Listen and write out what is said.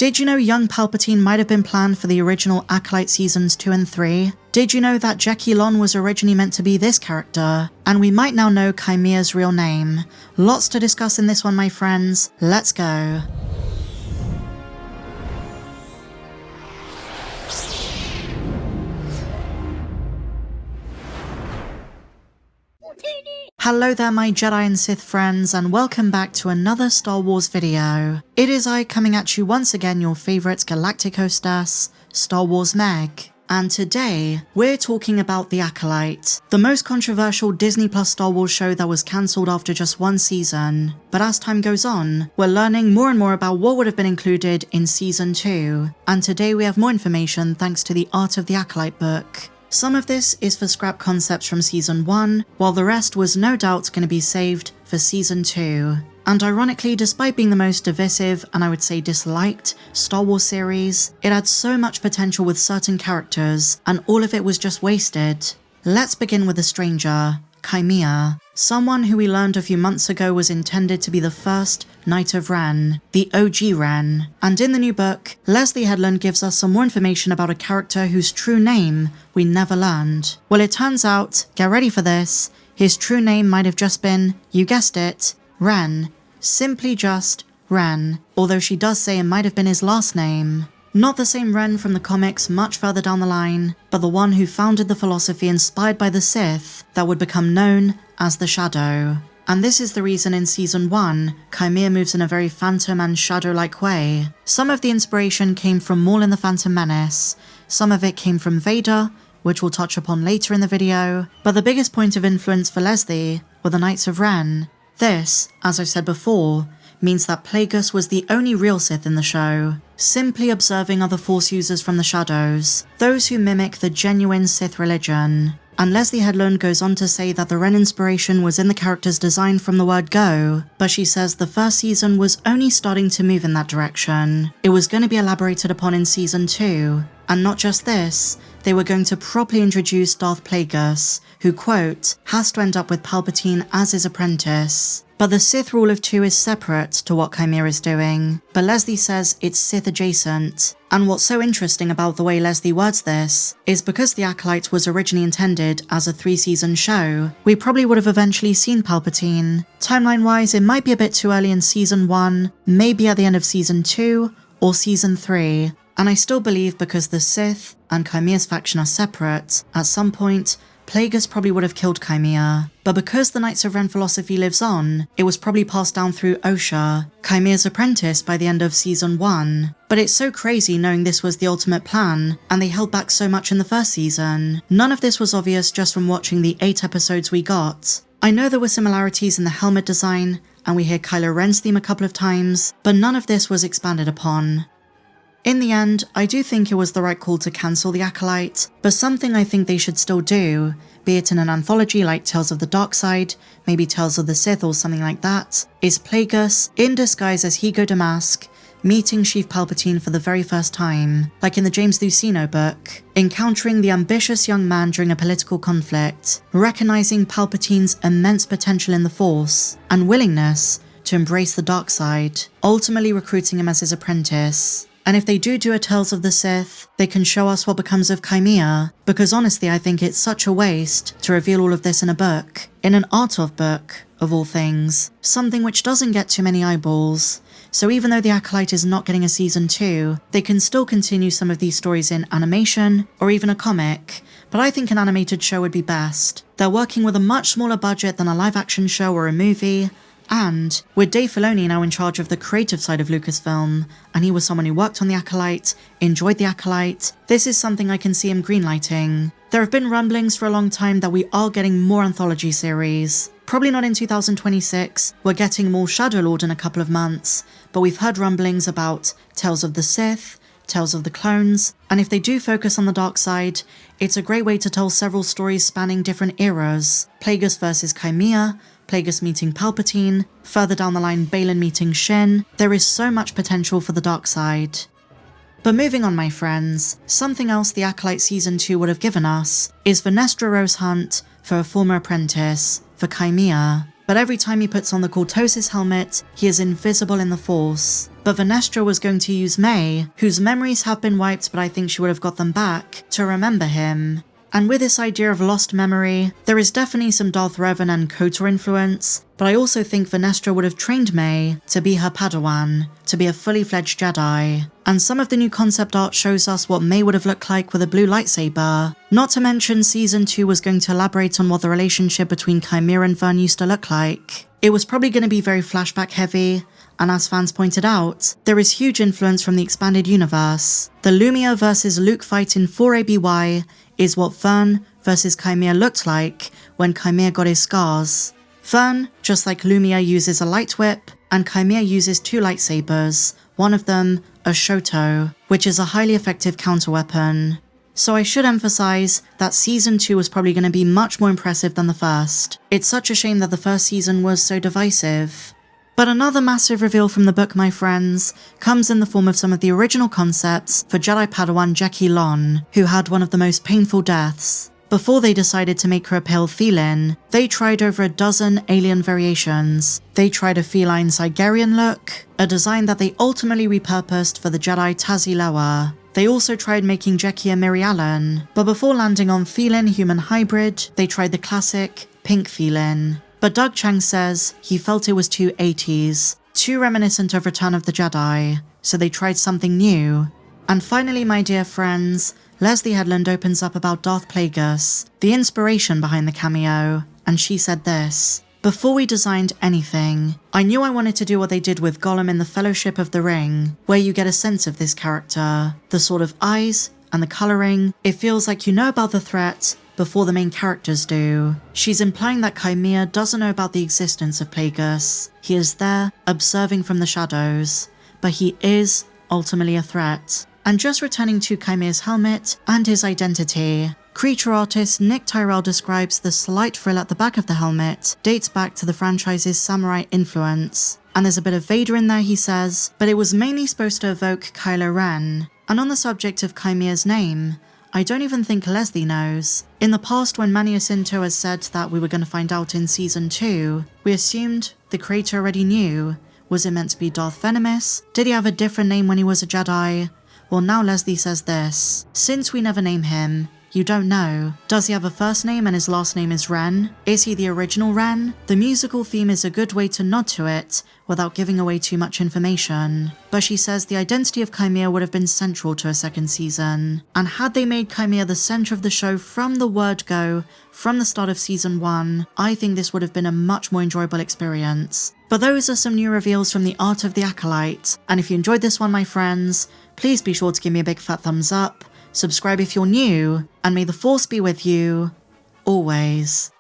Did you know young Palpatine might have been planned for the original Acolyte Seasons 2 and 3? Did you know that Jecki was originally meant to be this character? And we might now know Qimir's real name. Lots to discuss in this one, my friends. Let's go. Hello there my Jedi and Sith friends, and welcome back to another Star Wars video. It is I coming at you once again, your favourite galactic hostess, Star Wars Meg. And today, we're talking about The Acolyte, the most controversial Disney Plus Star Wars show that was cancelled after just one season. But as time goes on, we're learning more and more about what would have been included in Season 2. And today we have more information thanks to the Art of the Acolyte book. Some of this is for scrap concepts from Season 1, while the rest was no doubt going to be saved for Season 2. And ironically, despite being the most divisive and I would say disliked Star Wars series, it had so much potential with certain characters, and all of it was just wasted. Let's begin with a stranger, Qimir, someone who we learned a few months ago was intended to be the first Knight of Ren, the OG Ren. And in the new book, Leslye Headland gives us some more information about a character whose true name we never learned. Well, it turns out, get ready for this, his true name might have just been, you guessed it, Ren. Simply just Ren, although she does say it might have been his last name. Not the same Ren from the comics much further down the line, but the one who founded the philosophy inspired by the Sith that would become known as the Shadow. And this is the reason in Season 1, Qimir moves in a very Phantom and Shadow-like way. Some of the inspiration came from Maul in the Phantom Menace, some of it came from Vader, which we'll touch upon later in the video, but the biggest point of influence for Leslye were the Knights of Ren. This, as I've said before, means that Plagueis was the only real Sith in the show, simply observing other Force users from the shadows, those who mimic the genuine Sith religion. And Leslye Headland goes on to say that the Ren inspiration was in the character's design from the word go, but she says the first season was only starting to move in that direction. It was going to be elaborated upon in Season 2, and not just this, they were going to properly introduce Darth Plagueis, who, quote, has to end up with Palpatine as his apprentice. But the Sith rule of 2 is separate to what Qimir is doing, but Leslye says it's Sith adjacent. And what's so interesting about the way Leslye words this is because The Acolyte was originally intended as a 3-season show, we probably would have eventually seen Palpatine. Timeline-wise, it might be a bit too early in Season 1, maybe at the end of Season 2, or Season 3. And I still believe because the Sith and Qimir's faction are separate, at some point, Plagueis probably would have killed Qimir, but because the Knights of Ren philosophy lives on, it was probably passed down through Osha, Qimir's apprentice by the end of Season 1. But it's so crazy knowing this was the ultimate plan, and they held back so much in the first season. None of this was obvious just from watching the 8 episodes we got. I know there were similarities in the helmet design, and we hear Kylo Ren's theme a couple of times, but none of this was expanded upon. In the end, I do think it was the right call to cancel The Acolyte, but something I think they should still do, be it in an anthology like Tales of the Dark Side, maybe Tales of the Sith or something like that, is Plagueis, in disguise as Higo Damask, meeting Sheev Palpatine for the very first time, like in the James Luceno book, encountering the ambitious young man during a political conflict, recognizing Palpatine's immense potential in the Force, and willingness to embrace the dark side, ultimately recruiting him as his apprentice. And if they do a Tales of the Sith, they can show us what becomes of Qimir, because honestly I think it's such a waste to reveal all of this in a book, in an art of book, of all things, something which doesn't get too many eyeballs. So even though The Acolyte is not getting a Season 2, they can still continue some of these stories in animation, or even a comic, but I think an animated show would be best. They're working with a much smaller budget than a live-action show or a movie, and with Dave Filoni now in charge of the creative side of Lucasfilm, and he was someone who worked on The Acolyte, enjoyed The Acolyte, this is something I can see him greenlighting. There have been rumblings for a long time that we are getting more anthology series. Probably not in 2026, we're getting more Shadow Lord in a couple of months, but we've heard rumblings about Tales of the Sith, Tales of the Clones, and if they do focus on the dark side, it's a great way to tell several stories spanning different eras. Plagueis versus Qimir, Plagueis meeting Palpatine, further down the line Baylan meeting Shin. There is so much potential for the dark side. But moving on, my friends, something else The Acolyte Season 2 would have given us is Vernestra Rose hunt for a former apprentice, for Qimir. But every time he puts on the Cortosis helmet, he is invisible in the Force. but Vernestra was going to use May, whose memories have been wiped but I think she would have got them back, to remember him. And with this idea of lost memory, there is definitely some Darth Revan and KOTOR influence, but I also think Vernestra would have trained May to be her Padawan, to be a fully fledged Jedi. And some of the new concept art shows us what May would have looked like with a blue lightsaber. Not to mention Season 2 was going to elaborate on what the relationship between Qimir and Vern used to look like. It was probably going to be very flashback heavy, and as fans pointed out, there is huge influence from the expanded universe. The Lumiya versus Luke fight in 4ABY is what Vern versus Qimir looked like when Qimir got his scars. Vern, just like Lumiya, uses a light whip, and Qimir uses 2 lightsabers, one of them a Shoto, which is a highly effective counterweapon. So I should emphasize that Season 2 was probably going to be much more impressive than the first. It's such a shame that the first season was so divisive. But another massive reveal from the book, my friends, comes in the form of some of the original concepts for Jedi Padawan Jecki Lon, who had one of the most painful deaths. Before they decided to make her a pale feline, they tried over a dozen alien variations. They tried a feline Sigerian look, a design that they ultimately repurposed for the Jedi Tazi Loa. They also tried making Jecki a Miri Allen, but before landing on feline-human hybrid, they tried the classic pink feline. But Doug Chang says he felt it was too 80s, too reminiscent of Return of the Jedi, so they tried something new. And finally, my dear friends, Leslye Headland opens up about Darth Plagueis, the inspiration behind the cameo, and she said this: "Before we designed anything, I knew I wanted to do what they did with Gollum in the Fellowship of the Ring, where you get a sense of this character, the sort of eyes and the colouring. It feels like you know about the threat before the main characters do." She's implying that Qimir doesn't know about the existence of Plagueis. He is there, observing from the shadows, but he is ultimately a threat. And just returning to Qimir's helmet and his identity, creature artist Nick Tyrell describes the slight frill at the back of the helmet dates back to the franchise's samurai influence. And there's a bit of Vader in there, he says, but it was mainly supposed to evoke Kylo Ren. And on the subject of Qimir's name, I don't even think Leslye knows. In the past, when Mani Jacinto has said that we were going to find out in Season 2, we assumed the creator already knew. Was it meant to be Darth Venomous? Did he have a different name when he was a Jedi? Well, now Leslye says this: since we never name him, you don't know. Does he have a first name and his last name is Ren? Is he the original Ren? The musical theme is a good way to nod to it without giving away too much information. But she says the identity of Qimir would have been central to a second season. And had they made Qimir the center of the show from the word go, from the start of Season 1, I think this would have been a much more enjoyable experience. But those are some new reveals from the art of the Acolyte. And if you enjoyed this one, my friends, please be sure to give me a big fat thumbs up, subscribe if you're new, and may the Force be with you, always.